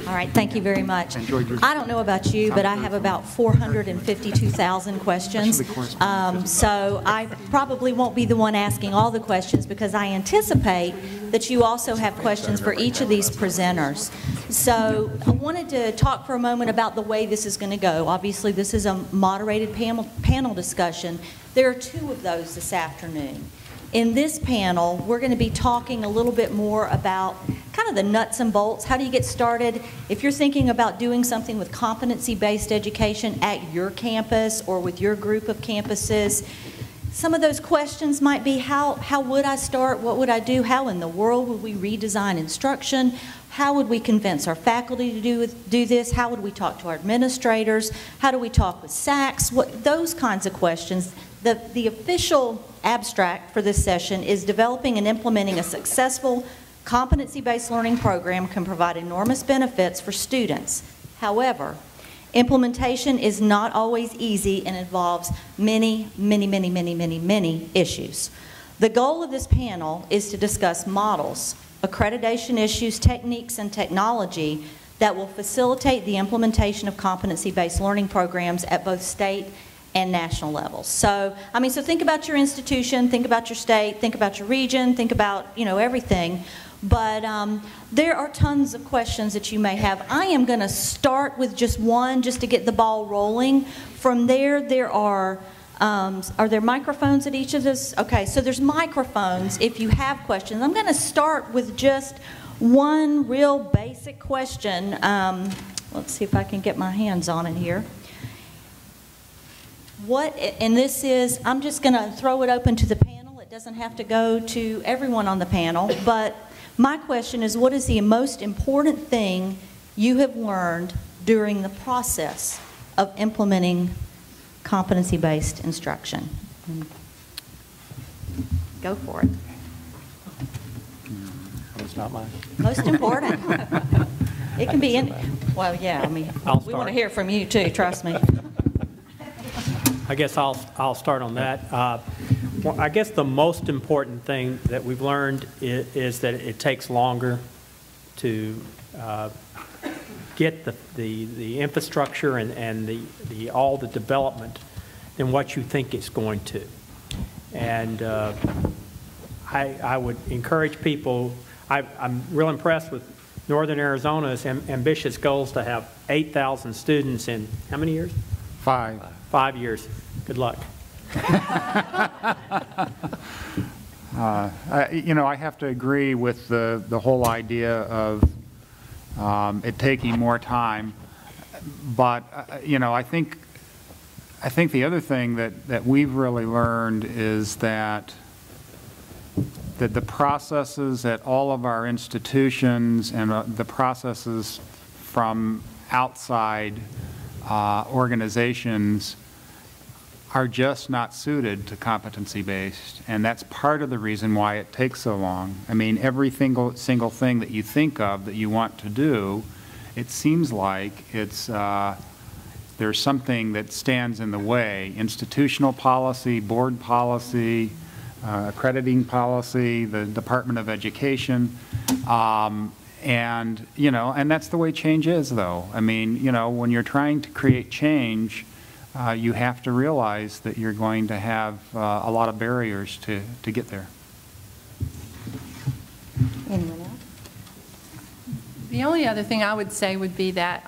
All right, thank you very much. I don't know about you, but I have about 452,000 questions. So I probably won't be the one asking all the questions because I anticipate that you also have questions for each of these presenters. So I wanted to talk for a moment about the way this is going to go. Obviously, this is a moderated panel discussion. There are two of those this afternoon. In this panel, we're going to be talking a little bit more about kind of the nuts and bolts. How do you get started? If you're thinking about doing something with competency-based education at your campus or with your group of campuses, some of those questions might be, how would I start? What would I do? How in the world would we redesign instruction? How would we convince our faculty to do this? How would we talk to our administrators? How do we talk with SACS? Those kinds of questions. The official abstract for this session is developing and implementing a successful competency-based learning program can provide enormous benefits for students. However, implementation is not always easy and involves many issues. The goal of this panel is to discuss models, accreditation issues, techniques, and technology that will facilitate the implementation of competency-based learning programs at both state and national levels. So, so think about your institution, think about your state, think about your region, think about, everything. But there are tons of questions that you may have. I am going to start with just one just to get the ball rolling. From there, there are there microphones at each of this? Okay, so there's microphones if you have questions. I'm going to start with just one real basic question. Let's see if I can get my hands on it here. And this is, I'm just going to throw it open to the panel. It doesn't have to go to everyone on the panel, but my question is, what is the most important thing you have learned during the process of implementing competency-based instruction? Go for it. It's not mine. Most important. It can be well, yeah, we want to hear from you too, trust me. I guess I'll start on that. Well, I guess the most important thing that we've learned is that it takes longer to get the infrastructure and all the development than what you think it's going to. And I would encourage people. I'm real impressed with Northern Arizona's ambitious goals to have 8,000 students in how many years? 5. 5 years. Good luck. I have to agree with the whole idea of it taking more time. But, I think the other thing that we've really learned is that the processes at all of our institutions and the processes from outside organizations are just not suited to competency-based, and that's part of the reason why it takes so long. Every single thing that you think of that you want to do, it seems like there's something that stands in the way. Institutional policy, board policy, accrediting policy, the Department of Education, and that's the way change is, though. When you're trying to create change, you have to realize that you're going to have a lot of barriers to get there. Anyone else? The only other thing I would say would be that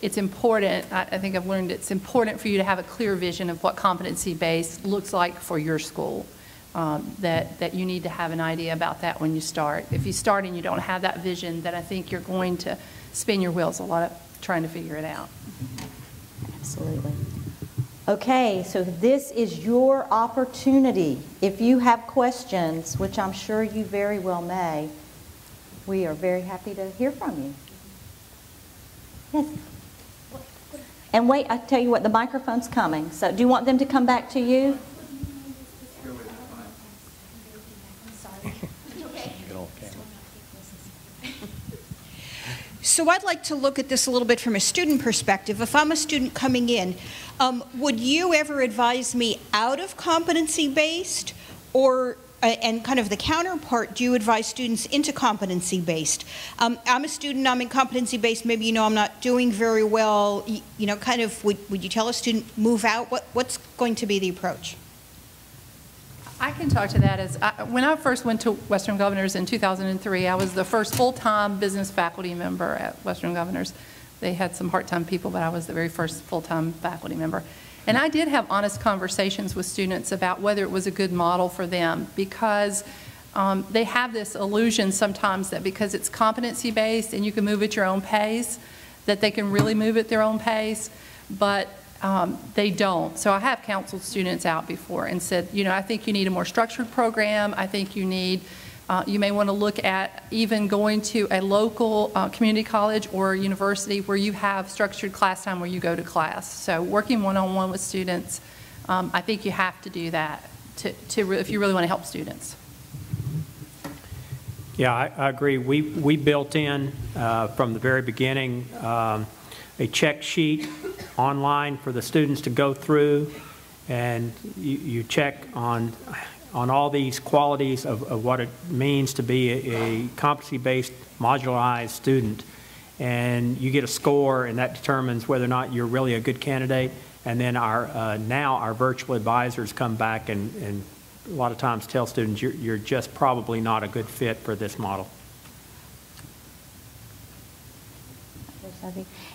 it's important, I think I've learned it's important for you to have a clear vision of what competency-based looks like for your school. That you need to have an idea about that when you start. If you start and you don't have that vision, then I think you're going to spin your wheels a lot trying to figure it out. Absolutely. Okay, so this is your opportunity. If you have questions, which I'm sure you very well may, we are very happy to hear from you. Yes. And wait, I tell you what, the microphone's coming. So do you want them to come back to you? So I'd like to look at this a little bit from a student perspective. If I'm a student coming in, would you ever advise me out of competency-based, or and kind of the counterpart, do you advise students into competency-based? I'm a student, I'm in competency-based, maybe you know I'm not doing very well, you know, kind of, would you tell a student move out? What's going to be the approach? I can talk to that. When I first went to Western Governors in 2003, I was the first full-time business faculty member at Western Governors. They had some part-time people, but I was the very first full-time faculty member. And I did have honest conversations with students about whether it was a good model for them, because they have this illusion sometimes that because it's competency-based and you can move at your own pace, that they can really move at their own pace, but they don't. So I have counseled students out before and said, you know, I think you need a more structured program. I think you need, you may want to look at even going to a local community college or university where you have structured class time where you go to class. So working one-on-one with students, I think you have to do that if you really want to help students. Yeah, I agree. We built in from the very beginning a check sheet online for the students to go through, and you check on all these qualities of what it means to be a competency-based modularized student, and you get a score, and that determines whether or not you're really a good candidate. And then now our virtual advisors come back and a lot of times tell students you're just probably not a good fit for this model.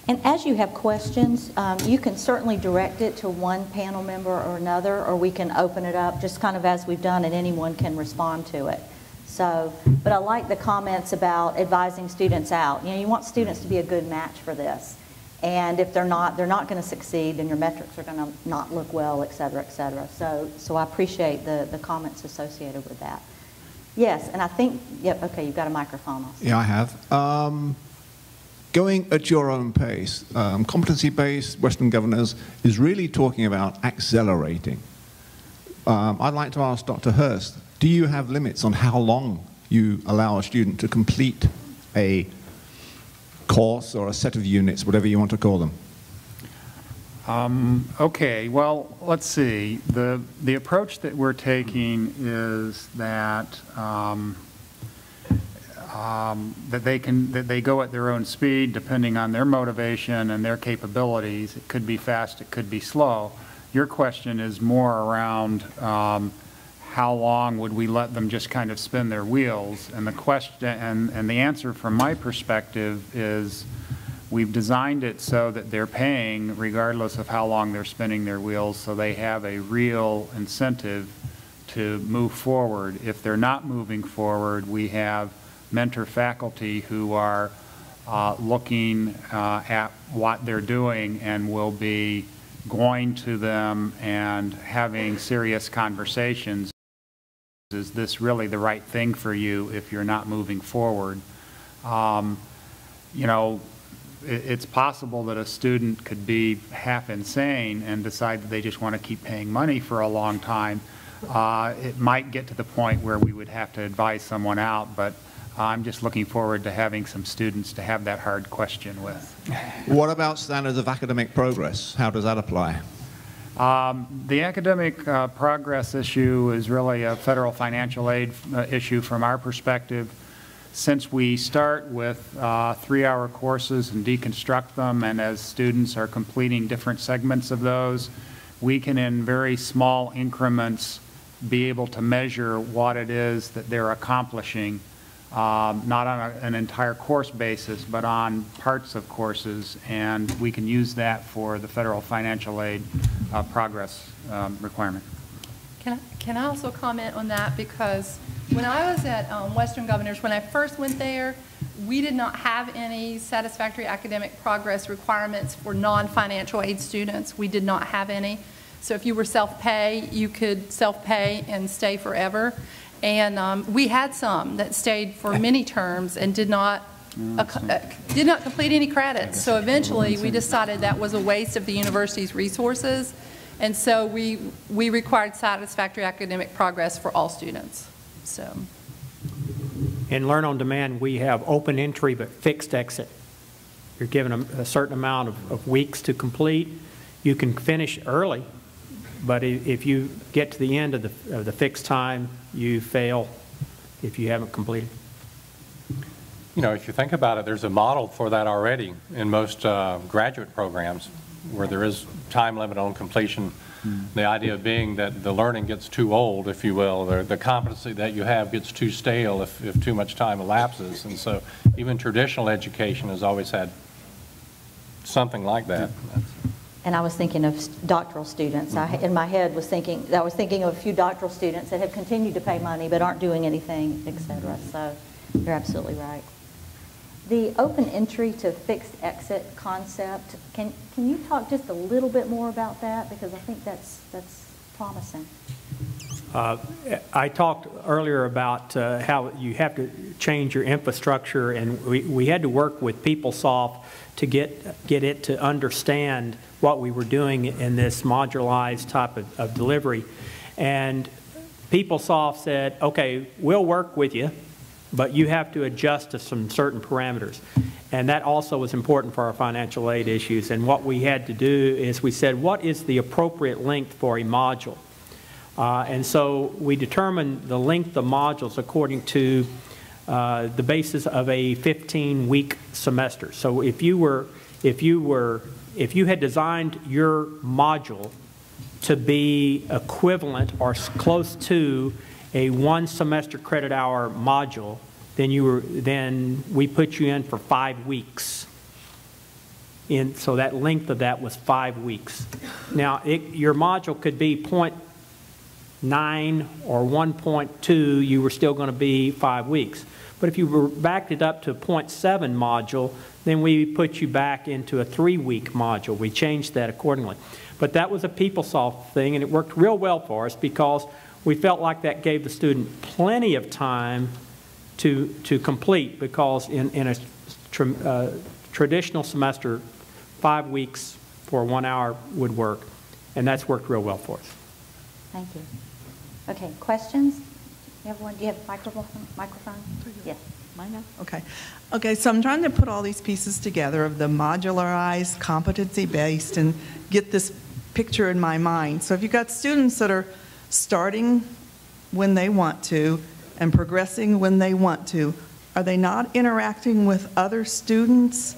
And as you have questions, you can certainly direct it to one panel member or another, or we can open it up just kind of as we've done, and anyone can respond to it. So, but I like the comments about advising students out. You know, you want students to be a good match for this. And if they're not going to succeed, and your metrics are going to not look well, et cetera, et cetera. So I appreciate the comments associated with that. Yes, and I think, yep, okay, you've got a microphone also. Yeah, I have. Going at your own pace, competency-based Western Governors is really talking about accelerating. I'd like to ask Dr. Hurst, do you have limits on how long you allow a student to complete a course or a set of units, whatever you want to call them? Okay, well, let's see. The approach that we're taking is that that they go at their own speed depending on their motivation and their capabilities. It could be fast, it could be slow. Your question is more around how long would we let them just kind of spin their wheels, and the question and the answer from my perspective is we've designed it so that they're paying regardless of how long they're spinning their wheels, so they have a real incentive to move forward. If they're not moving forward, we have mentor faculty who are looking at what they're doing and will be going to them and having serious conversations. Is this really the right thing for you if you're not moving forward? You know, it's possible that a student could be half insane and decide that they just want to keep paying money for a long time. It might get to the point where we would have to advise someone out, but I'm just looking forward to having some students to have that hard question with. What about standards of academic progress? How does that apply? The academic progress issue is really a federal financial aid issue from our perspective. Since we start with 3-hour courses and deconstruct them, and as students are completing different segments of those, we can in very small increments be able to measure what it is that they're accomplishing. Not on an entire course basis, but on parts of courses, and we can use that for the federal financial aid progress requirement. Can I also comment on that? Because when I was at Western Governors, when I first went there, we did not have any satisfactory academic progress requirements for non-financial aid students. We did not have any. So if you were self-pay, you could self-pay and stay forever. And we had some that stayed for many terms and did not complete any credits. So eventually we decided that was a waste of the university's resources. And so we required satisfactory academic progress for all students. So. In Learn on Demand, we have open entry but fixed exit. You're given a certain amount of weeks to complete. You can finish early But if you get to the end of the fixed time, you fail if you haven't completed. You know, if you think about it, there's a model for that already in most graduate programs where there is time limit on completion. The idea being that the learning gets too old, if you will, the competency that you have gets too stale if too much time elapses. And so even traditional education has always had something like that. And I was thinking of doctoral students. In my head I was thinking of a few doctoral students that have continued to pay money but aren't doing anything, et cetera. So you're absolutely right. The open entry to fixed exit concept, can you talk just a little bit more about that? Because I think that's promising. I talked earlier about how you have to change your infrastructure, and we had to work with PeopleSoft to get it to understand what we were doing in this modularized type of delivery. And PeopleSoft said, okay, we'll work with you, but you have to adjust to some certain parameters. And that also was important for our financial aid issues. And what we had to do is we said, what is the appropriate length for a module? And so we determined the length of modules according to the basis of a 15-week semester. So if you had designed your module to be equivalent or close to a 1 semester credit hour module, then we put you in for 5 weeks. So that length of that was 5 weeks. Now your module could be 0.9 or 1.2, you were still going to be 5 weeks. But if you backed it up to a 0.7 module, then we put you back into a 3-week module. We changed that accordingly. But that was a PeopleSoft thing, and it worked real well for us because we felt like that gave the student plenty of time to complete, because in a traditional semester, 5 weeks for 1 hour would work, and that's worked real well for us. Thank you. Okay, questions? Everyone, do you have a microphone? Yes. Mine now? Okay. Okay, so I'm trying to put all these pieces together of the modularized, competency-based, and get this picture in my mind. So if you've got students that are starting when they want to and progressing when they want to, are they not interacting with other students?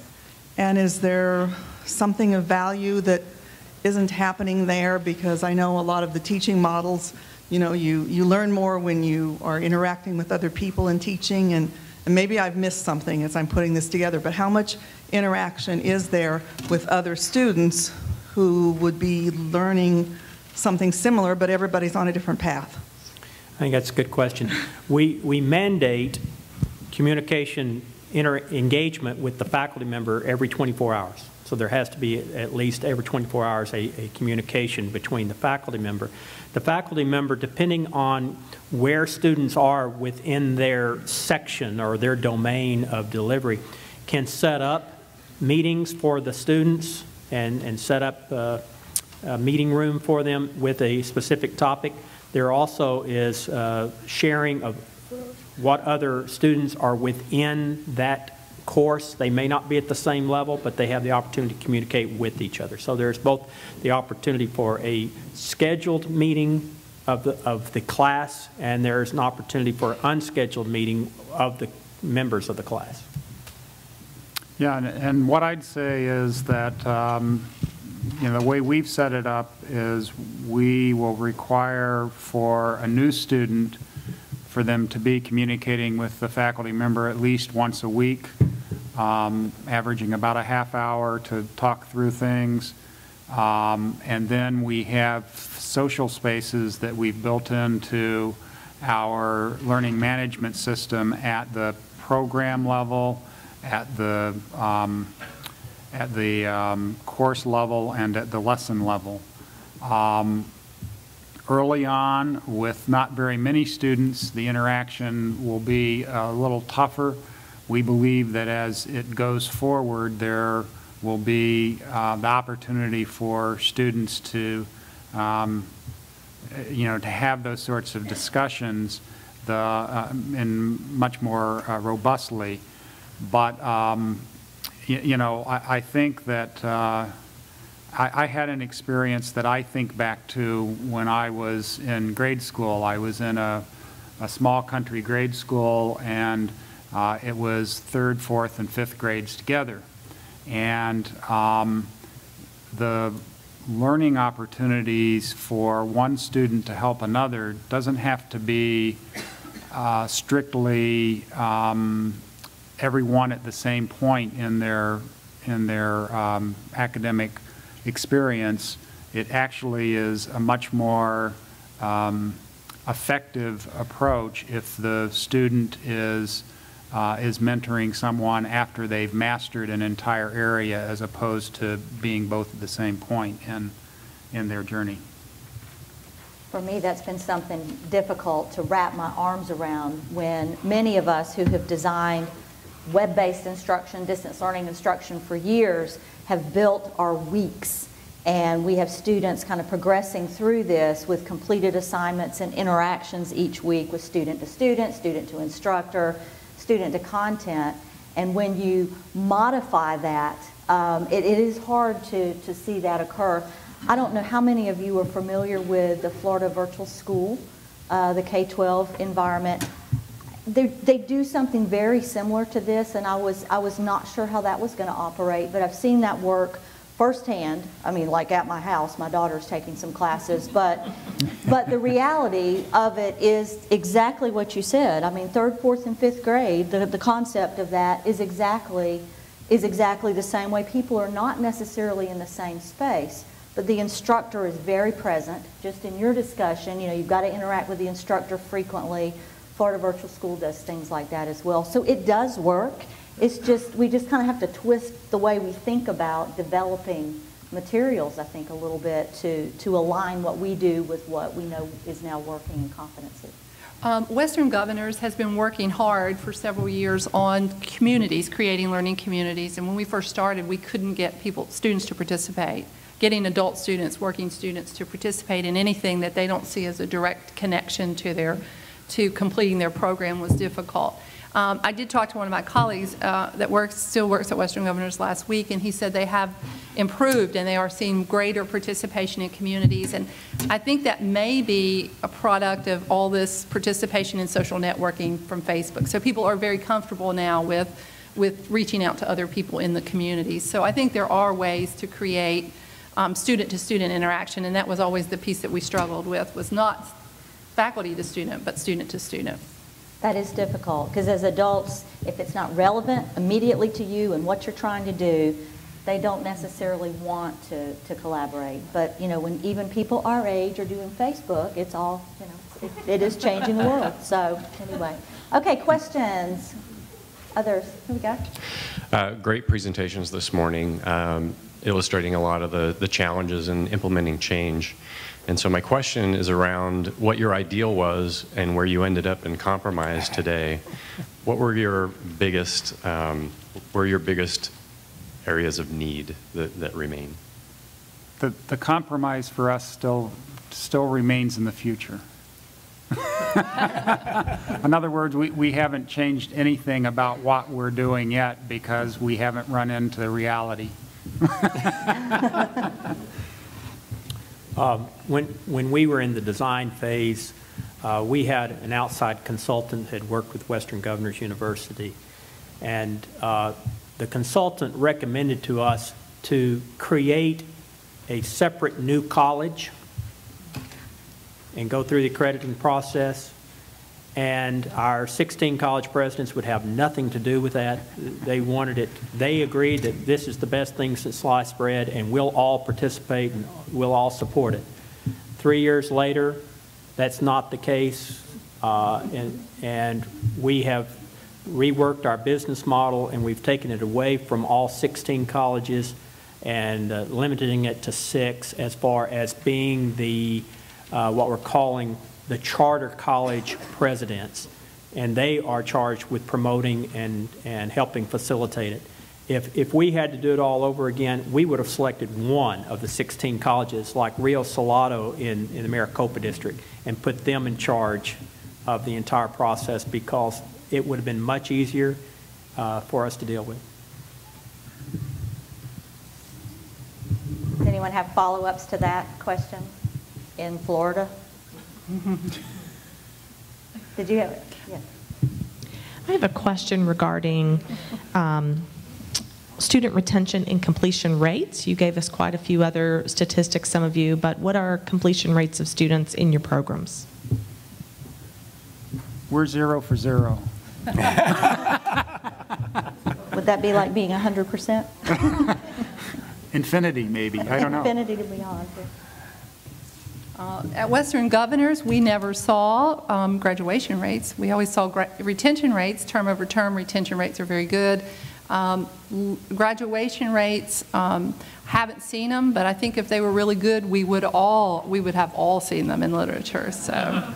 And is there something of value that isn't happening there? Because I know a lot of the teaching models, you know, you learn more when you are interacting with other people in teaching, and maybe I've missed something as I'm putting this together, but how much interaction is there with other students who would be learning something similar, but everybody's on a different path? I think that's a good question. We mandate communication engagement with the faculty member every 24 hours. So there has to be at least every 24 hours a communication between the faculty member. The faculty member, depending on where students are within their section or their domain of delivery, can set up meetings for the students and set up a meeting room for them with a specific topic. There also is sharing of what other students are within that course. They may not be at the same level, but they have the opportunity to communicate with each other. So there's both the opportunity for a scheduled meeting of the class, and there's an opportunity for an unscheduled meeting of the members of the class. Yeah, and what I'd say is that you know, the way we've set it up is we will require for a new student for them to be communicating with the faculty member at least once a week, averaging about a half hour to talk through things. And then we have social spaces that we've built into our learning management system at the program level, at the course level, and at the lesson level. Early on, with not very many students, the interaction will be a little tougher. We believe that as it goes forward, there will be the opportunity for students to, you know, to have those sorts of discussions and much more robustly. But you know, I think that I had an experience that I think back to when I was in grade school. I was in a small country grade school, and it was 3rd, 4th, and 5th grades together. And the learning opportunities for one student to help another doesn't have to be strictly everyone at the same point in their academic experience. It actually is a much more effective approach if the student is mentoring someone after they've mastered an entire area, as opposed to being both at the same point in their journey. For me, that's been something difficult to wrap my arms around when many of us who have designed web-based instruction, distance learning instruction for years have built our weeks. And we have students kind of progressing through this with completed assignments and interactions each week with student to student, student to instructor, student to content. And when you modify that, it is hard to see that occur. I don't know how many of you are familiar with the Florida Virtual School, the K-12 environment. They do something very similar to this, and I was not sure how that was going to operate, but I've seen that work firsthand. I mean, like at my house, my daughter's taking some classes, but the reality of it is exactly what you said. I mean, 3rd, 4th, and 5th grade, the concept of that is exactly the same way. People are not necessarily in the same space, but the instructor is very present. Just in your discussion, you know, you've got to interact with the instructor frequently. Florida Virtual School does things like that as well. So it does work. It's just, we just kind of have to twist the way we think about developing materials, I think, a little bit to align what we do with what we know is now working in competency. Western Governors has been working hard for several years on communities, creating learning communities. And when we first started, we couldn't get students to participate. Getting adult students, working students to participate in anything that they don't see as a direct connection to completing their program was difficult. I did talk to one of my colleagues that still works at Western Governors last week, and he said they have improved and they are seeing greater participation in communities. And I think that may be a product of all this participation in social networking from Facebook. So people are very comfortable now with reaching out to other people in the community. So I think there are ways to create student-to-student interaction, and that was always the piece that we struggled with, was not faculty to student, but student to student. That is difficult, because as adults, if it's not relevant immediately to you and what you're trying to do, they don't necessarily want to collaborate. But, you know, when even people our age are doing Facebook, it's all, you know, it is changing the world. So, anyway. Okay, questions? Others? Here we go. Great presentations this morning, illustrating a lot of the challenges in implementing change. And so my question is around what your ideal was and where you ended up in compromise today. What were your biggest areas of need that remain? The compromise for us still remains in the future. In other words, we haven't changed anything about what we're doing yet because we haven't run into reality. When we were in the design phase, we had an outside consultant that had worked with Western Governors University, and the consultant recommended to us to create a separate new college and go through the accrediting process, and our 16 college presidents would have nothing to do with that. They wanted it. They agreed that this is the best thing since sliced bread, and we'll all participate and we'll all support it. 3 years later, that's not the case, and we have reworked our business model, and we've taken it away from all 16 colleges and limiting it to 6 as far as being the what we're calling the charter college presidents, and they are charged with promoting and helping facilitate it. If we had to do it all over again, we would have selected one of the 16 colleges, like Rio Salado in the Maricopa district, and put them in charge of the entire process, because it would have been much easier for us to deal with. Does anyone anyone have follow-ups to that question in Florida? Did you have it? Yes. I have a question regarding student retention and completion rates. You gave us quite a few other statistics, some of you, but what are completion rates of students in your programs? We're 0 for 0. Would that be like being 100%? Infinity, maybe. I don't know. Infinity to beyond. At Western Governors, we never saw graduation rates. We always saw retention rates. Term over term retention rates are very good. Graduation rates, haven't seen them, but I think if they were really good, we would have all seen them in literature. So.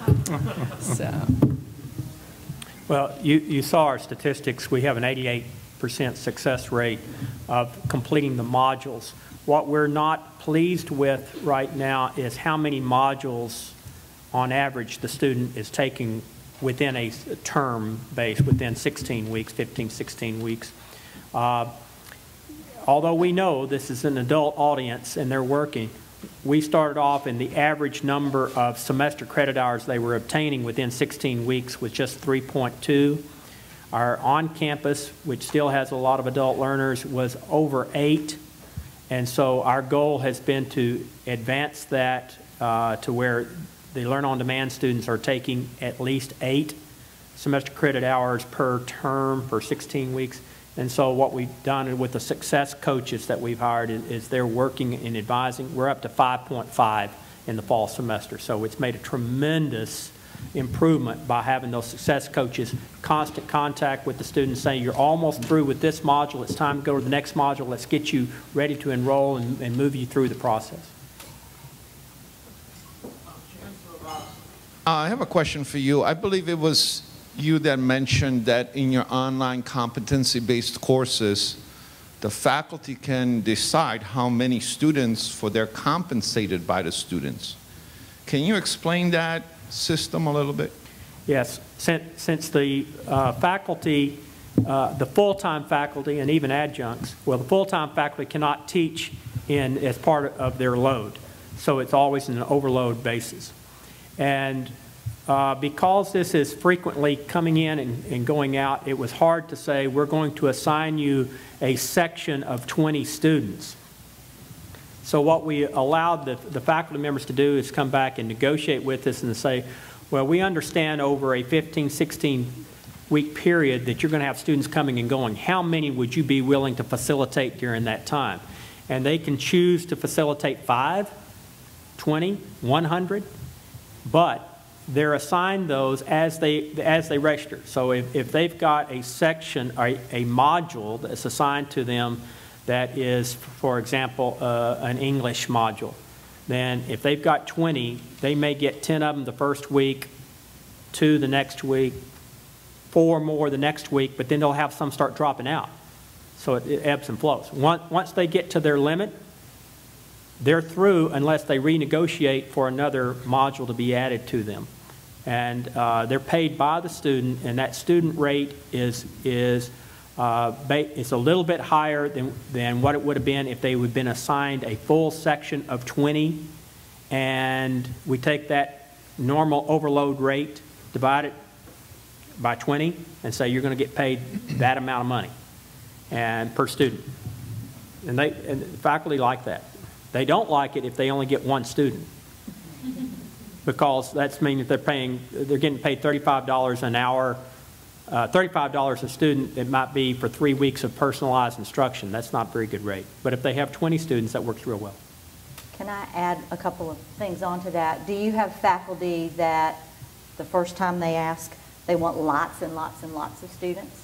Well, you saw our statistics. We have an 88% success rate of completing the modules. What we're not pleased with right now is how many modules on average the student is taking within a term base, within 16 weeks, 15, 16 weeks. Although we know this is an adult audience and they're working, we started off in the average number of semester credit hours they were obtaining within 16 weeks was just 3.2. Our on-campus, which still has a lot of adult learners, was over 8. And so our goal has been to advance that to where the Learn-on-Demand students are taking at least 8 semester credit hours per term for 16 weeks. And so what we've done with the success coaches that we've hired is they're working in advising. We're up to 5.5 in the fall semester. So it's made a tremendous improvement by having those success coaches, constant contact with the students, saying you're almost through with this module, it's time to go to the next module, let's get you ready to enroll and move you through the process. I have a question for you. I believe it was you that mentioned that in your online competency-based courses, the faculty can decide how many students for they're compensated by the students. Can you explain that system a little bit? Yes, since the faculty, the full-time faculty and even adjuncts, well, the full-time faculty cannot teach as part of their load, so it's always an overload basis. And because this is frequently coming in and going out, it was hard to say we're going to assign you a section of 20 students. So what we allowed the faculty members to do is come back and negotiate with us and say, well, we understand over a 15, 16-week period that you're going to have students coming and going. How many would you be willing to facilitate during that time? And they can choose to facilitate 5, 20, 100, but they're assigned those as they register. So if they've got a section, a module that's assigned to them that is, for example, an English module, then if they've got 20, they may get 10 of them the first week, 2 the next week, 4 more the next week, but then they'll have some start dropping out. So it ebbs and flows. Once they get to their limit, they're through unless they renegotiate for another module to be added to them. And they're paid by the student, and that student rate is a little bit higher than what it would have been if they would have been assigned a full section of 20, and we take that normal overload rate, divide it by 20, and say you're going to get paid that amount of money and per student. And the faculty like that. They don't like it if they only get 1 student, because that's meaning that they're getting paid $35 an hour, $35 a student. It might be for 3 weeks of personalized instruction. That's not a very good rate. But if they have 20 students, that works real well. Can I add a couple of things onto that? Do you have faculty that the first time they ask, they want lots and lots and lots of students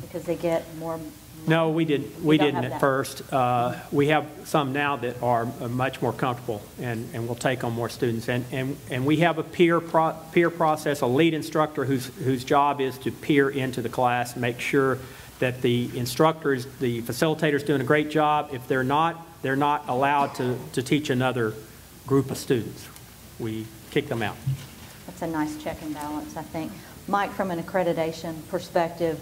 because they get more? No, we didn't at first. We have some now that are much more comfortable and will take on more students. And we have a peer process, a lead instructor whose job is to peer into the class, make sure that the instructors, the facilitators, doing a great job. If they're not allowed to teach another group of students. We kick them out. That's a nice check and balance, I think. Mike, from an accreditation perspective,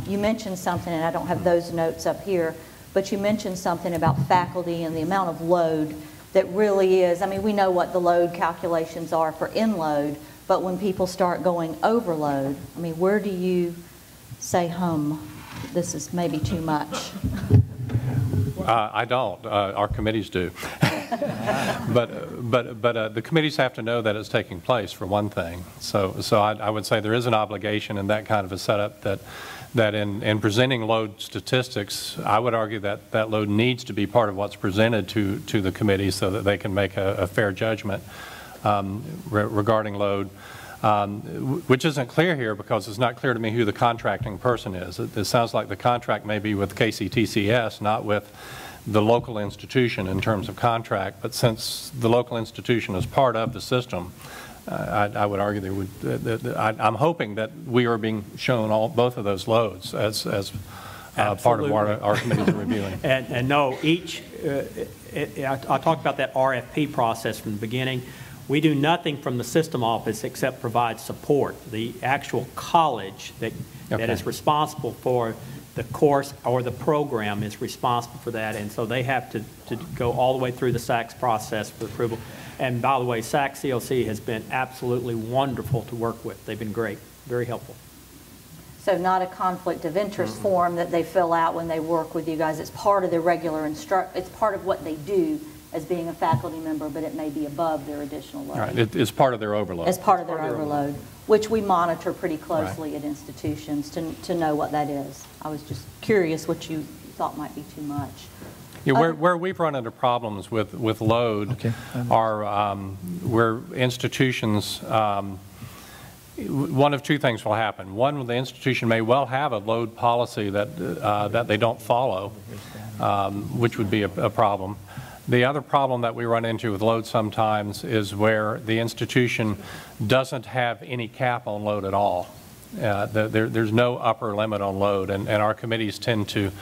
you mentioned something, and I don't have those notes up here, but you mentioned something about faculty and the amount of load that really is, I mean, we know what the load calculations are for in-load, but when people start going overload, I mean, where do you say, this is maybe too much? I don't. Our committees do. but the committees have to know that it's taking place, for one thing. So I would say there is an obligation in that kind of a setup that in presenting load statistics, I would argue that that load needs to be part of what's presented to the committee so that they can make a fair judgment regarding load. Which isn't clear here because it's not clear to me who the contracting person is. It sounds like the contract may be with KCTCS, not with the local institution in terms of contract, but since the local institution is part of the system, I would argue they would, I'm hoping that we are being shown both of those loads as part of what our committees are reviewing. And no, I talked about that RFP process from the beginning. We do nothing from the system office except provide support. The actual college that is responsible for the course or the program is responsible for that, and so they have to go all the way through the SACS process for approval. And by the way, SACSCOC has been absolutely wonderful to work with. They've been great, very helpful. So not a conflict of interest form that they fill out when they work with you guys. It's part of their regular it's part of what they do as being a faculty member, but it may be above their additional load. Right. It's part of their overload. As part of their overload, which we monitor pretty closely at institutions to know what that is. I was just curious what you thought might be too much. Yeah, where we've run into problems with load are where institutions, one of two things will happen. One, the institution may well have a load policy that they don't follow, which would be a problem. The other problem that we run into with load sometimes is where the institution doesn't have any cap on load at all. There's no upper limit on load, and our committees tend to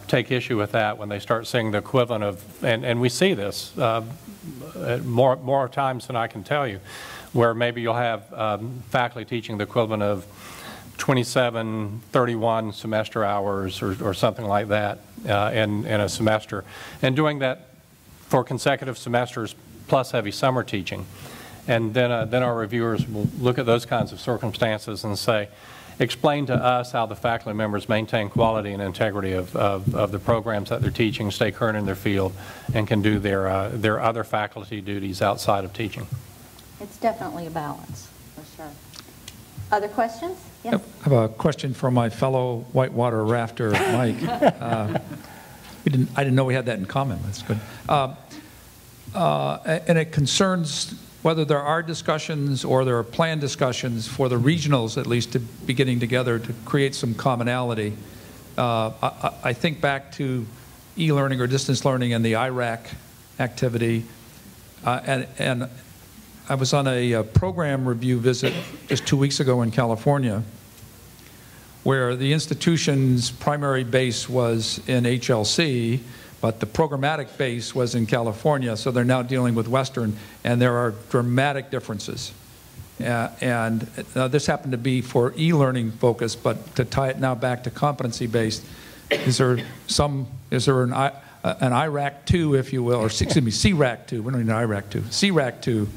take issue with that when they start seeing the equivalent of, and we see this more times than I can tell you, where maybe you'll have faculty teaching the equivalent of 27, 31 semester hours or something like that in a semester, and doing that for consecutive semesters plus heavy summer teaching. And then our reviewers will look at those kinds of circumstances and say, explain to us how the faculty members maintain quality and integrity of the programs that they're teaching, stay current in their field, and can do their other faculty duties outside of teaching. It's definitely a balance, for sure. Other questions? Yes. I have a question for my fellow whitewater rafter, Mike. I didn't know we had that in common. That's good. And it concerns whether there are discussions or there are planned discussions for the regionals, at least, to be getting together to create some commonality. I think back to e-learning or distance learning and the IRAC activity, and I was on a program review visit just 2 weeks ago in California, where the institution's primary base was in HLC, but the programmatic base was in California, so they're now dealing with Western, and there are dramatic differences. And this happened to be for e-learning focus, but to tie it now back to competency-based, is there an IRAC 2, if you will, or excuse me, CRAC 2, we don't need an IRAC 2, CRAC 2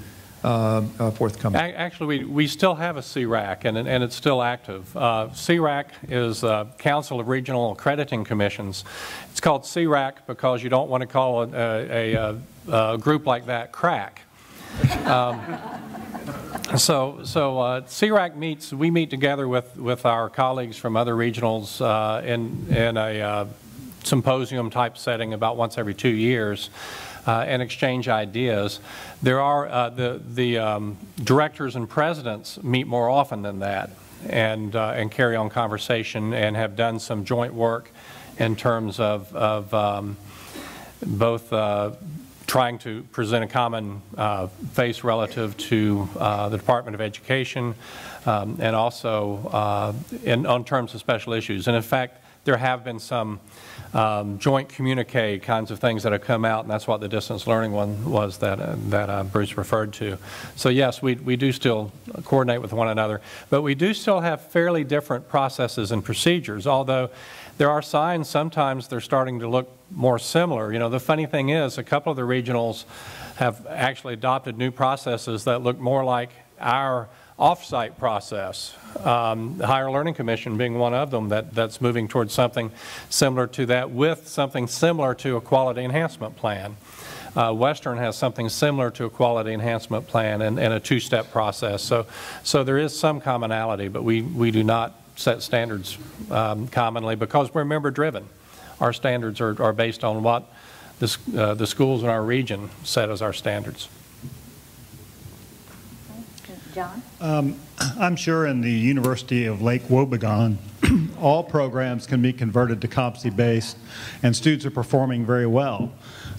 forthcoming? Actually, we still have a CRAC, and it's still active. CRAC is Council of Regional Accrediting Commissions. It's called CRAC because you don't want to call a group like that crack. So CRAC meets, we meet together with our colleagues from other regionals in a symposium type setting about once every 2 years. And exchange ideas. There are the directors and presidents meet more often than that, and carry on conversation and have done some joint work in terms of both trying to present a common face relative to the Department of Education, and also on terms of special issues. And in fact, there have been some joint communique kinds of things that have come out, and that's what the distance learning one was that Bruce referred to. So yes, we do still coordinate with one another, but we do still have fairly different processes and procedures, although there are signs sometimes they're starting to look more similar. You know, the funny thing is a couple of the regionals have actually adopted new processes that look more like our off-site process. The Higher Learning Commission being one of them that's moving towards something similar to that, with something similar to a quality enhancement plan. Western has something similar to a quality enhancement plan and a two-step process. So there is some commonality, but we do not set standards commonly because we're member-driven. Our standards are based on what the schools in our region set as our standards. John? I'm sure in the University of Lake Wobegon, all programs can be converted to competency-based, and students are performing very well.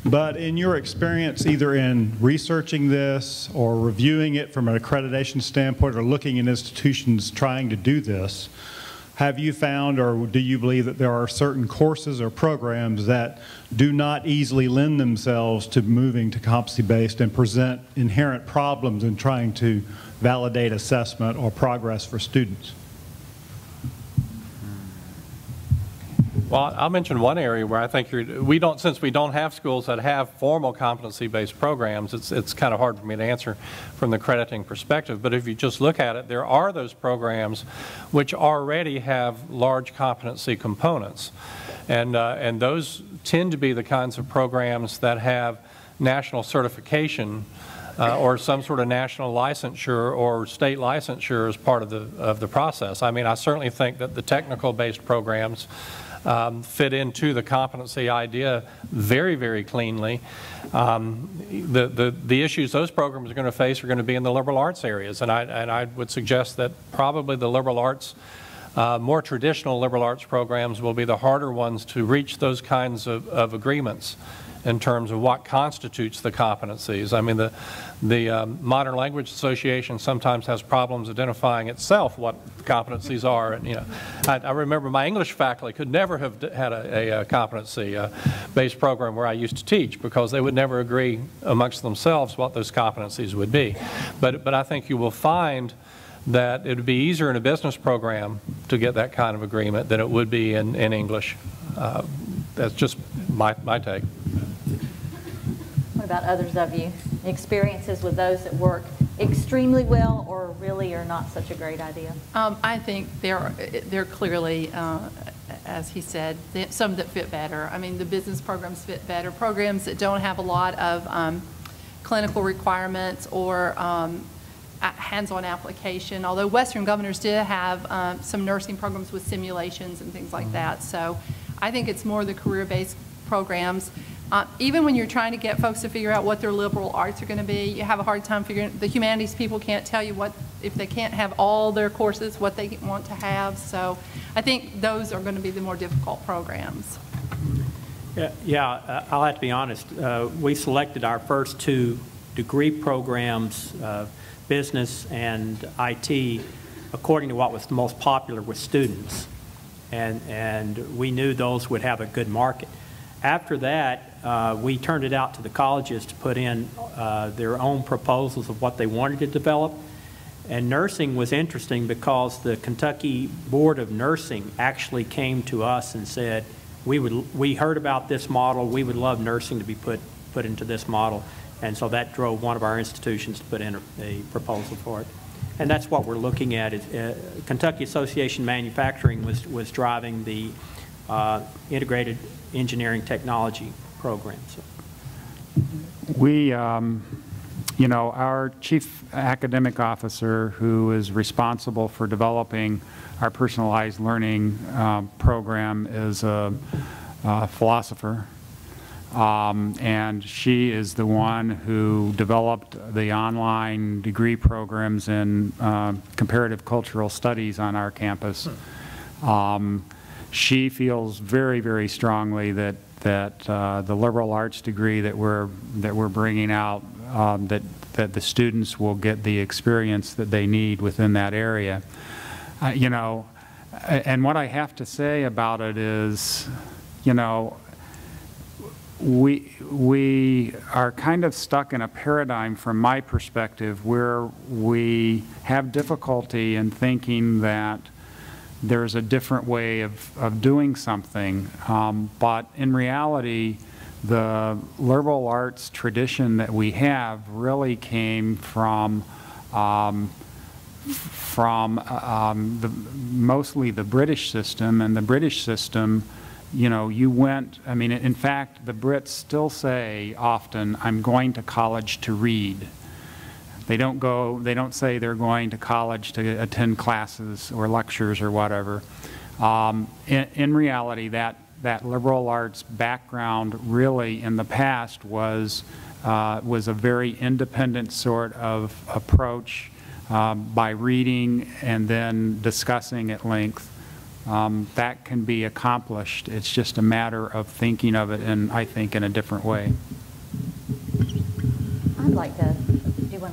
But in your experience, either in researching this or reviewing it from an accreditation standpoint or looking at institutions trying to do this, have you found, or do you believe that there are certain courses or programs that do not easily lend themselves to moving to competency-based and present inherent problems in trying to validate assessment or progress for students? Well, I'll mention one area where I think since we don't have schools that have formal competency-based programs, it's kind of hard for me to answer from the crediting perspective. But if you just look at it, there are those programs which already have large competency components, and those tend to be the kinds of programs that have national certification or some sort of national licensure or state licensure as part of the process. I mean, I certainly think that the technical-based programs fit into the competency idea very, very cleanly. The issues those programs are going to face are going to be in the liberal arts areas, and I would suggest that probably the liberal arts, more traditional liberal arts programs will be the harder ones to reach those kinds of agreements in terms of what constitutes the competencies. I mean, the Modern Language Association sometimes has problems identifying itself what competencies are. And, you know, I remember my English faculty could never have had a competency-based program where I used to teach because they would never agree amongst themselves what those competencies would be. But I think you will find that it would be easier in a business program to get that kind of agreement than it would be in English. That's just my take. What about others of you? Experiences with those that work extremely well or really are not such a great idea? I think they're clearly, as he said, some that fit better. I mean, the business programs fit better. Programs that don't have a lot of clinical requirements or hands-on application, although Western Governors did have some nursing programs with simulations and things like that. So I think it's more the career-based programs. Even when you're trying to get folks to figure out what their liberal arts are going to be, you have a hard time figuring. The humanities people can't tell you what, if they can't have all their courses, what they want to have. So I think those are going to be the more difficult programs. Yeah, I'll have to be honest. We selected our first two degree programs, business and IT, according to what was the most popular with students. And we knew those would have a good market. After that, we turned it out to the colleges to put in their own proposals of what they wanted to develop. And nursing was interesting because the Kentucky Board of Nursing actually came to us and said, we heard about this model, we would love nursing to be put into this model. And so that drove one of our institutions to put in a proposal for it. And that's what we're looking at. Kentucky Association Manufacturing was driving the integrated engineering technology program. So. We, you know, our chief academic officer, who is responsible for developing our personalized learning program, is a philosopher. And she is the one who developed the online degree programs in comparative cultural studies on our campus. She feels very, very strongly that the liberal arts degree that we're bringing out, that the students will get the experience that they need within that area. You know, And what I have to say about it is, you know, we are kind of stuck in a paradigm from my perspective where we have difficulty in thinking that there's a different way of doing something. But in reality, the liberal arts tradition that we have really came from mostly the British system, and the British system, you know, you went, I mean, in fact, the Brits still say often, I'm going to college to read. They don't say they're going to college to attend classes or lectures or whatever. In reality, that liberal arts background really in the past was a very independent sort of approach by reading and then discussing at length. That can be accomplished. It's just a matter of thinking of it, and I think, in a different way. I'd like to do one.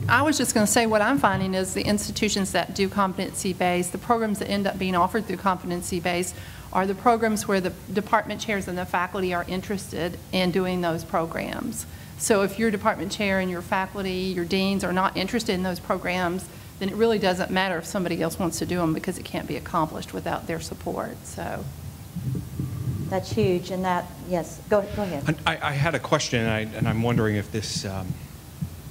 I was just going to say what I'm finding is the institutions that do competency-based, the programs that end up being offered through competency-based are the programs where the department chairs and the faculty are interested in doing those programs. So if your department chair and your faculty, your deans are not interested in those programs, then it really doesn't matter if somebody else wants to do them because it can't be accomplished without their support. So that's huge, and that, yes, go ahead. I had a question, and I'm wondering if this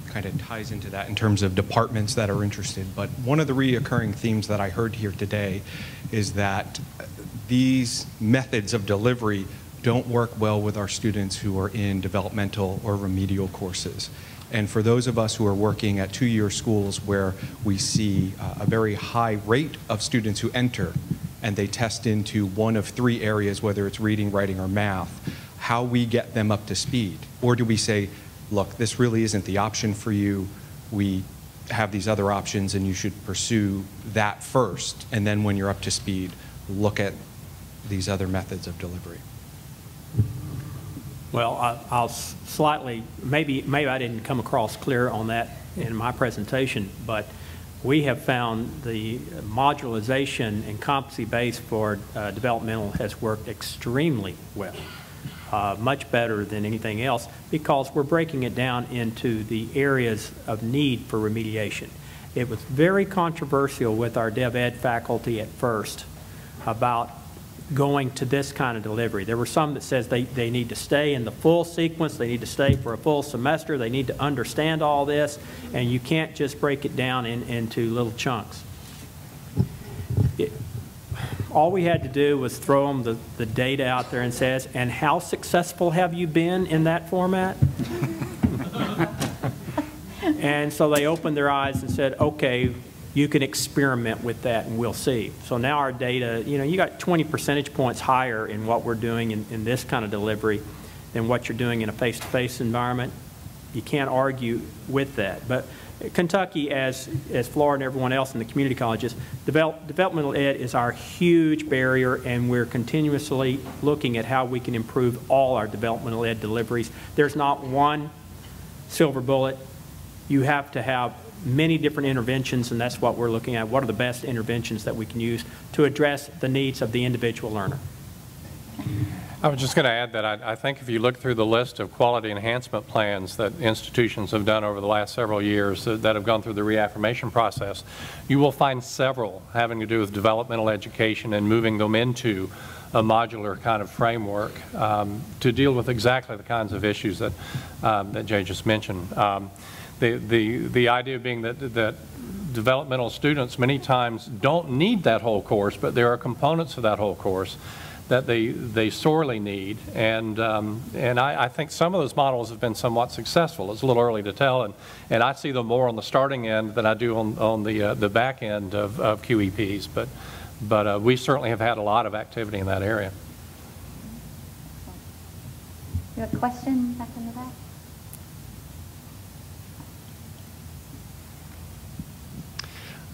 kind of ties into that in terms of departments that are interested. But one of the reoccurring themes that I heard here today is that these methods of delivery don't work well with our students who are in developmental or remedial courses. And for those of us who are working at two-year schools where we see a very high rate of students who enter and they test into one of three areas, whether it's reading, writing, or math, how we get them up to speed? Or do we say, look, this really isn't the option for you, we have these other options and you should pursue that first, and then when you're up to speed, look at these other methods of delivery? Well, I'll slightly, maybe I didn't come across clear on that in my presentation, but we have found the modularization and competency-based for developmental has worked extremely well, much better than anything else, because we're breaking it down into the areas of need for remediation. It was very controversial with our Dev Ed faculty at first about going to this kind of delivery. There were some that says they need to stay in the full sequence, they need to stay for a full semester, they need to understand all this, and you can't just break it down into little chunks. All we had to do was throw them the data out there and says, and how successful have you been in that format? And so they opened their eyes and said, okay, you can experiment with that and we'll see. So now our data, you know, you got 20 percentage points higher in what we're doing in this kind of delivery than what you're doing in a face-to-face environment. You can't argue with that. But Kentucky, as Florida and everyone else in the community colleges, developmental ed is our huge barrier, and we're continuously looking at how we can improve all our developmental ed deliveries. There's not one silver bullet. You have to have many different interventions, and that's what we're looking at. What are the best interventions that we can use to address the needs of the individual learner? I was just going to add that I think if you look through the list of quality enhancement plans that institutions have done over the last several years that have gone through the reaffirmation process, you will find several having to do with developmental education and moving them into a modular kind of framework to deal with exactly the kinds of issues that, that Jay just mentioned. The idea being that developmental students many times don't need that whole course, but there are components of that whole course that they sorely need, and I think some of those models have been somewhat successful. It's a little early to tell, and I see them more on the starting end than I do on the back end of QEPs, but we certainly have had a lot of activity in that area. You have a question back in the back?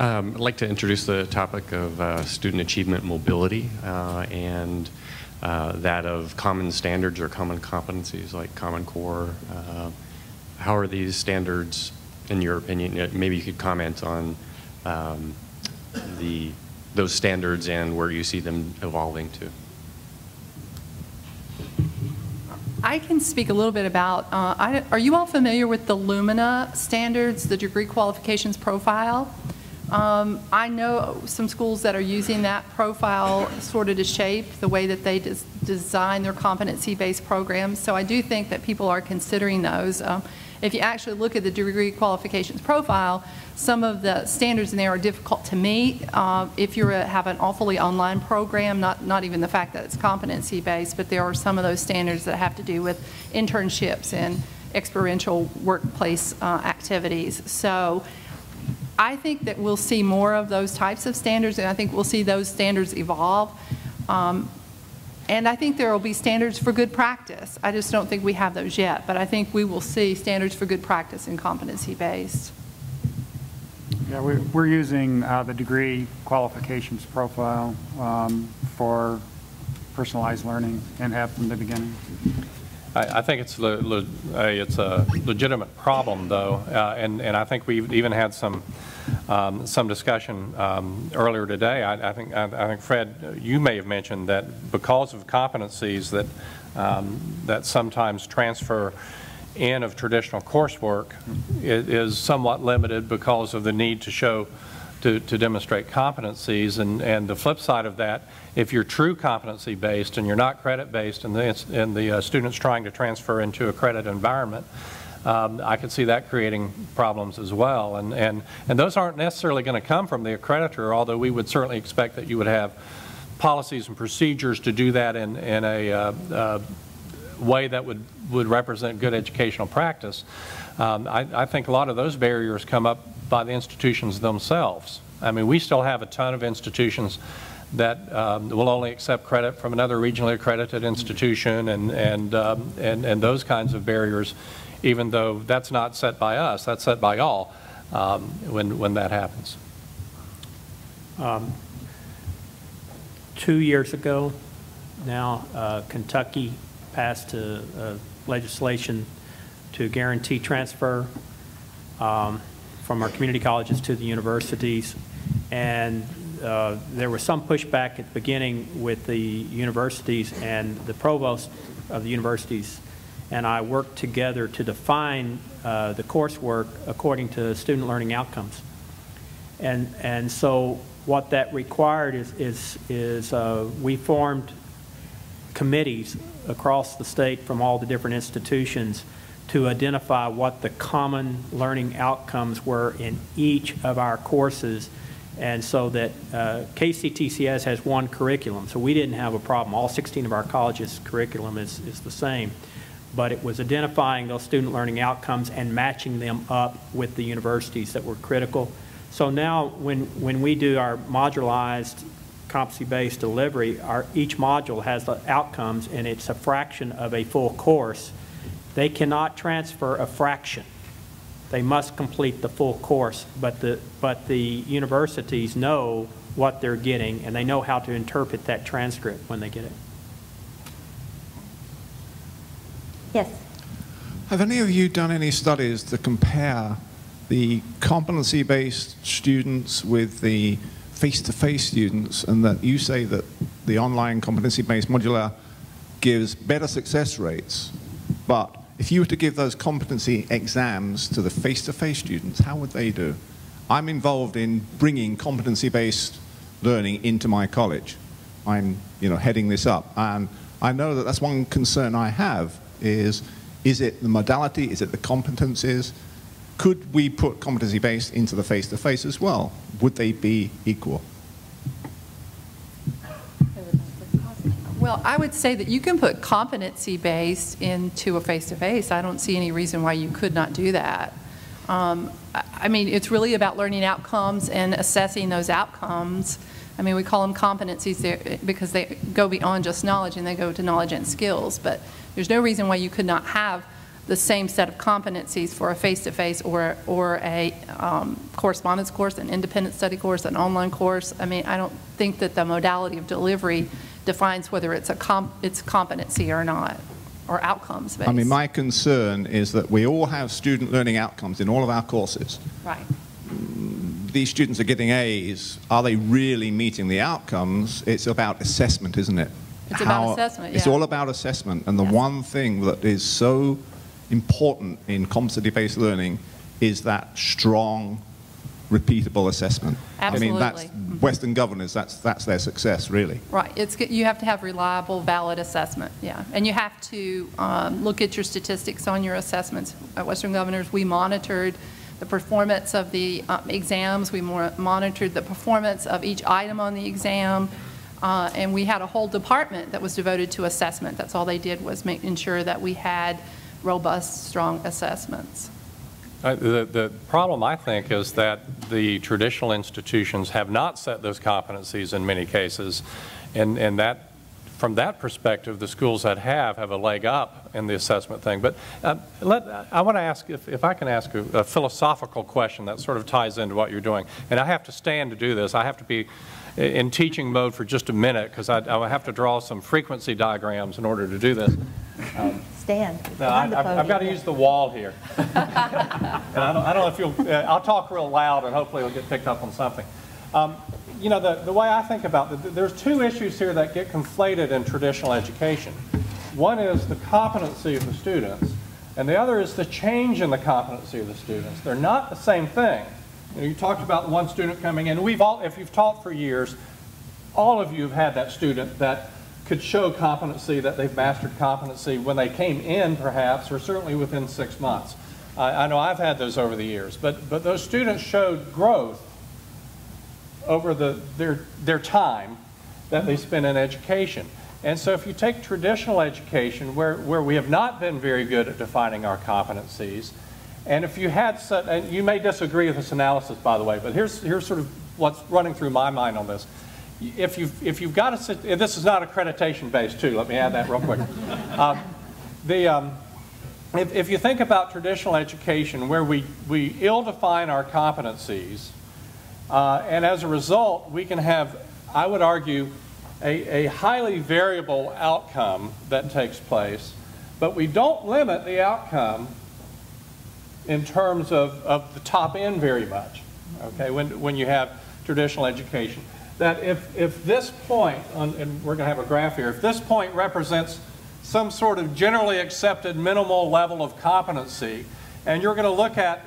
I'd like to introduce the topic of student achievement mobility and that of common standards or common competencies like Common Core. How are these standards, in your opinion? Maybe you could comment on the those standards and where you see them evolving to. I can speak a little bit about, are you all familiar with the Lumina standards, the degree qualifications profile? I know some schools that are using that profile sort of to shape the way that they design their competency-based programs. So I do think that people are considering those. If you actually look at the degree qualifications profile, some of the standards in there are difficult to meet. If you have an awfully online program, not even the fact that it's competency-based, but there are some of those standards that have to do with internships and experiential workplace activities. So I think that we'll see more of those types of standards, and I think we'll see those standards evolve. And I think there will be standards for good practice. I just don't think we have those yet, but I think we will see standards for good practice in competency-based. Yeah, we're using the degree qualifications profile for personalized learning and have from the beginning. I think it's a legitimate problem, though, and I think we've even had some discussion earlier today. I think Fred, you may have mentioned that because of competencies that sometimes transfer in of traditional coursework is somewhat limited because of the need to show to demonstrate competencies, and the flip side of that, if you're true competency based and you're not credit based and the student's trying to transfer into a credit environment, I could see that creating problems as well, and those aren't necessarily going to come from the accreditor, although we would certainly expect that you would have policies and procedures to do that in a way that would represent good educational practice. I think a lot of those barriers come up by the institutions themselves. I mean, we still have a ton of institutions that will only accept credit from another regionally accredited institution, and those kinds of barriers, even though that's not set by us, that's set by all when that happens. 2 years ago now, Kentucky passed legislation to guarantee transfer from our community colleges to the universities, and there was some pushback at the beginning with the universities, and the provost of the universities and I worked together to define the coursework according to student learning outcomes. And so what that required is we formed committees across the state from all the different institutions to identify what the common learning outcomes were in each of our courses, and so that KCTCS has one curriculum, so we didn't have a problem. All 16 of our colleges' curriculum is the same, but it was identifying those student learning outcomes and matching them up with the universities that were critical. So now when we do our modularized competency-based delivery, each module has the outcomes, and it's a fraction of a full course. They cannot transfer a fraction. They must complete the full course, but the universities know what they're getting, and they know how to interpret that transcript when they get it. Yes. Have any of you done any studies to compare the competency-based students with the face-to-face students, and that you say that the online competency-based modular gives better success rates, but if you were to give those competency exams to the face-to-face students, how would they do? I'm involved in bringing competency-based learning into my college. I'm, heading this up, and I know that that's one concern I have is it the modality, is it the competencies? Could we put competency-based into the face-to-face as well? Would they be equal? Well, I would say that you can put competency-based into a face-to-face. I don't see any reason why you could not do that. I mean, it's really about learning outcomes and assessing those outcomes. I mean, we call them competencies because they go beyond just knowledge, and they go to knowledge and skills. But there's no reason why you could not have the same set of competencies for a face-to-face or a correspondence course, an independent study course, an online course. I mean, I don't think that the modality of delivery defines whether it's it's competency or not, or outcomes based. I mean, my concern is that we all have student learning outcomes in all of our courses. Right. these students are getting A's, are they really meeting the outcomes? It's about assessment, isn't it? It's about assessment, yeah. It's all about assessment. And the one thing that is so important in competency-based learning is that strong, repeatable assessment. Absolutely. I mean, that's Western governors, that's their success, really. Right. You have to have reliable, valid assessment, yeah. And you have to look at your statistics on your assessments. At Western Governors, we monitored the performance of the exams. We monitored the performance of each item on the exam. And we had a whole department that was devoted to assessment. That's all they did, was making sure that we had robust, strong assessments. The problem, I think, is that the traditional institutions have not set those competencies in many cases, and that, from that perspective, the schools that have a leg up in the assessment thing. But I want to ask, if I can ask a philosophical question that sort of ties into what you're doing. And I have to stand to do this. I have to be in teaching mode for just a minute, because I have to draw some frequency diagrams in order to do this. Stand. No, I've got to use the wall here. And I don't know if you'll, I'll talk real loud and hopefully it'll get picked up on something. You know, the way I think about it, there's two issues here that get conflated in traditional education. One is the competency of the students, and the other is the change in the competency of the students. They're not the same thing. You know, you talked about one student coming in. If you've taught for years, all of you have had that student that could show competency, that they've mastered competency when they came in, perhaps, or certainly within 6 months. I know I've had those over the years, but those students showed growth over their time that they spent in education. And so if you take traditional education, where we have not been very good at defining our competencies, and if you had, and you may disagree with this analysis, by the way, but here's sort of what's running through my mind on this. If you've got to sit, and this is not accreditation based too, let me add that real quick. If you think about traditional education, where we ill-define our competencies, and as a result, we can have, I would argue, a highly variable outcome that takes place, but we don't limit the outcome in terms of the top end very much, okay, when you have traditional education. That if this point, and we're going to have a graph here, if this point represents some sort of generally accepted minimal level of competency, and you're going to look at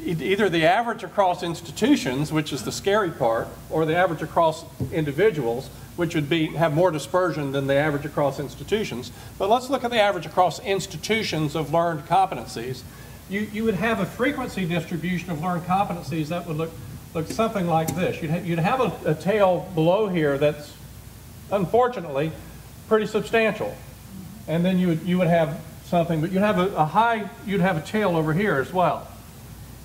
either the average across institutions, which is the scary part, or the average across individuals, which would have more dispersion than the average across institutions. But let's look at the average across institutions of learned competencies. You would have a frequency distribution of learned competencies that would look something like this. You'd have a tail below here that's, unfortunately, pretty substantial. And then you would have something, but you'd have you'd have a tail over here as well.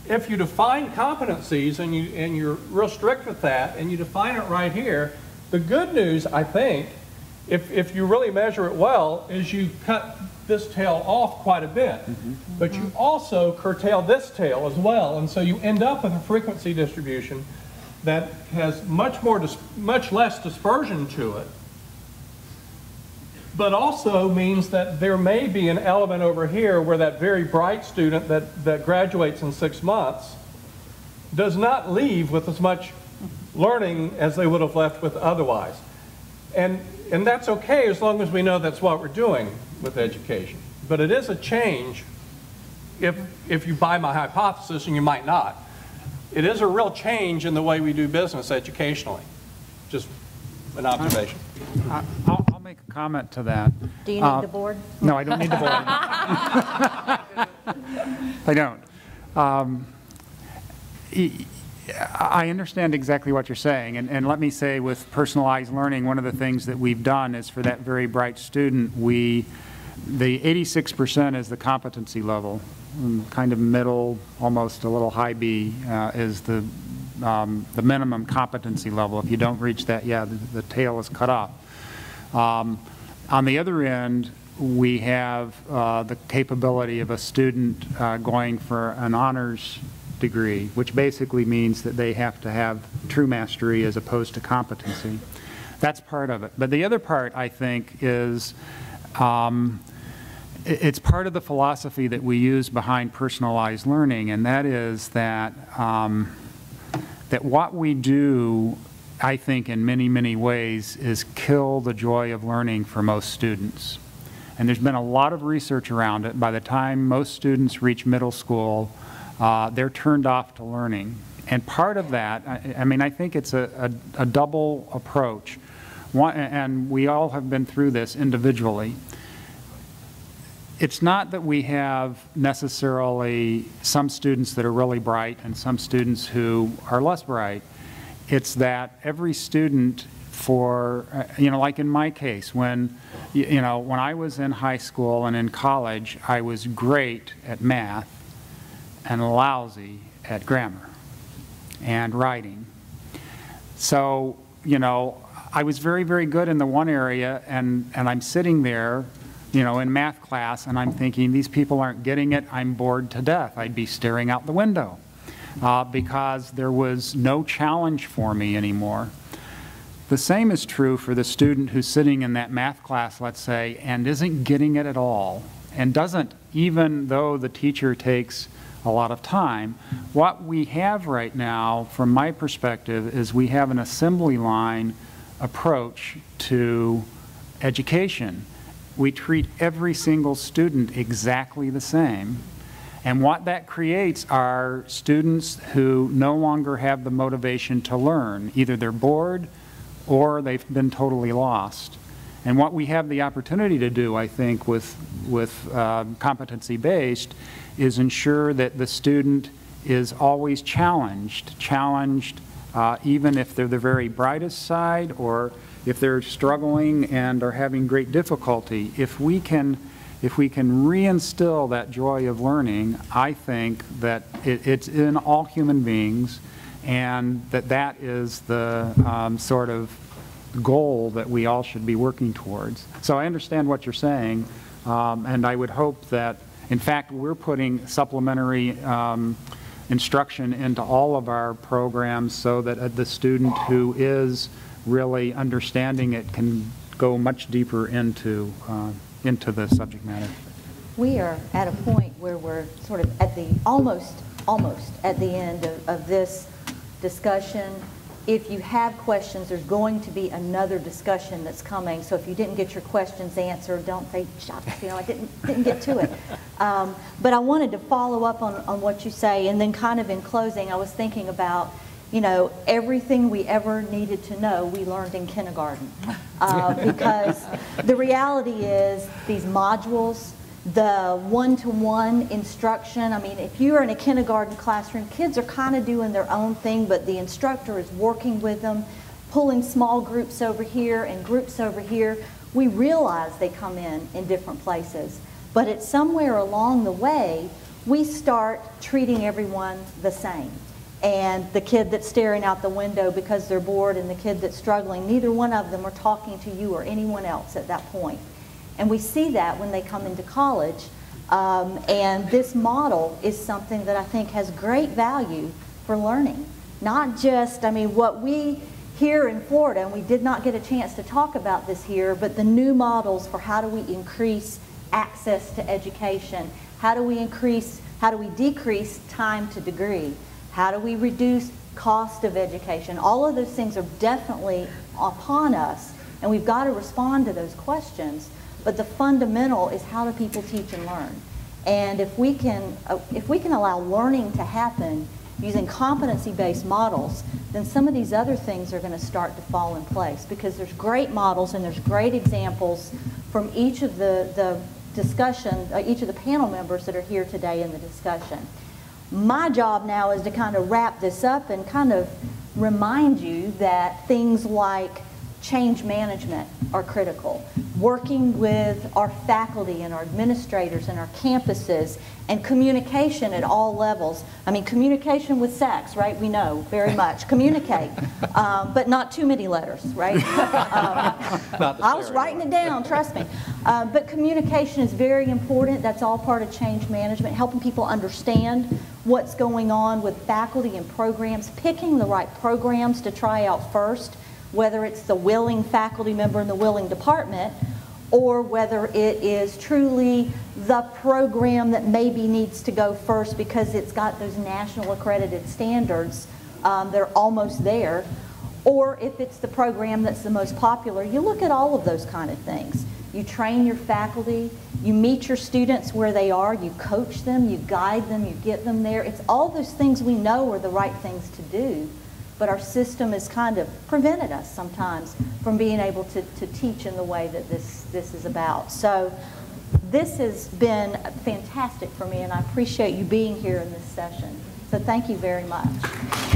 If you define competencies and you're real strict with that, and you define it right here, the good news, I think, if you really measure it well, is you cut this tail off quite a bit. But you also curtail this tail as well, and so you end up with a frequency distribution that has much less dispersion to it, but also means that there may be an element over here where that very bright student that graduates in 6 months does not leave with as much learning as they would have left with otherwise. And that's okay as long as we know that's what we're doing with education. But it is a change, if you buy my hypothesis, and you might not. It is a real change in the way we do business educationally. Just an observation. I'll make a comment to that. Do you need the board? No, I don't need the board. I don't. I understand exactly what you're saying, and let me say, with personalized learning, one of the things that we've done is for that very bright student, the 86% is the competency level, kind of middle, almost a little high B is the minimum competency level. If you don't reach that, yeah, the tail is cut off. On the other end, we have the capability of a student going for an honors degree, which basically means that they have to have true mastery as opposed to competency. That's part of it. But the other part, I think, is it's part of the philosophy that we use behind personalized learning, and that is that that what we do, I think in many, many ways, is kill the joy of learning for most students. And there's been a lot of research around it. By the time most students reach middle school, they're turned off to learning. And part of that, I mean, I think it's a double approach. One, and we all have been through this individually. It's not that we have necessarily some students that are really bright and some students who are less bright. It's that every student for, you know, like in my case, when I was in high school and in college, I was great at math and lousy at grammar and writing. So, you know, I was very, very good in the one area, and I'm sitting there, you know, in math class, and I'm thinking, these people aren't getting it, I'm bored to death. I'd be staring out the window because there was no challenge for me anymore. The same is true for the student who's sitting in that math class, let's say, and isn't getting it at all, and doesn't, even though the teacher takes a lot of time. What we have right now, from my perspective, is we have an assembly line approach to education. We treat every single student exactly the same. And what that creates are students who no longer have the motivation to learn. Either they're bored or they've been totally lost. And what we have the opportunity to do, I think, with competency-based is ensure that the student is always challenged even if they're the very brightest side or if they're struggling and are having great difficulty. If we can reinstill that joy of learning, I think that it's in all human beings, and that is the sort of goal that we all should be working towards. So I understand what you're saying, and I would hope that, in fact, we're putting supplementary instruction into all of our programs so that the student who is really understanding it can go much deeper into the subject matter. We are at a point where we're sort of at the almost at the end of this discussion. If you have questions, there's going to be another discussion that's coming. So if you didn't get your questions answered, don't say, "Shucks, you know, I didn't get to it." But I wanted to follow up on what you say, and then kind of in closing, I was thinking about, you know, everything we ever needed to know, we learned in kindergarten. Because the reality is these modules, the one-to-one instruction, I mean, if you're in a kindergarten classroom, kids are kind of doing their own thing, but the instructor is working with them, pulling small groups over here and groups over here. We realize they come in different places, but it's somewhere along the way, we start treating everyone the same. And the kid that's staring out the window because they're bored and the kid that's struggling, neither one of them are talking to you or anyone else at that point. And we see that when they come into college. And this model is something that I think has great value for learning. Not just, I mean, what we here in Florida, and we did not get a chance to talk about this here, but the new models for how do we increase access to education? How do we decrease time to degree? How do we reduce cost of education? All of those things are definitely upon us, and we've got to respond to those questions. But the fundamental is, how do people teach and learn? And if we can allow learning to happen using competency-based models, then some of these other things are going to start to fall in place, because there's great models and there's great examples from each of the discussion, each of the panel members that are here today in the discussion. My job now is to kind of wrap this up and kind of remind you that things like change management are critical. Working with our faculty and our administrators and our campuses, and communication at all levels. I mean, communication with SACS, right? We know very much. Communicate, but not too many letters, right? I was writing it down, trust me. But communication is very important. That's all part of change management, helping people understand what's going on with faculty and programs, picking the right programs to try out first, whether it's the willing faculty member in the willing department, or whether it is truly the program that maybe needs to go first because it's got those national accredited standards they're almost there. Or if it's the program that's the most popular, you look at all of those kind of things. You train your faculty, you meet your students where they are, you coach them, you guide them, you get them there. It's all those things we know are the right things to do, but our system has kind of prevented us sometimes from being able to teach in the way that this is about. So this has been fantastic for me, and I appreciate you being here in this session. So thank you very much.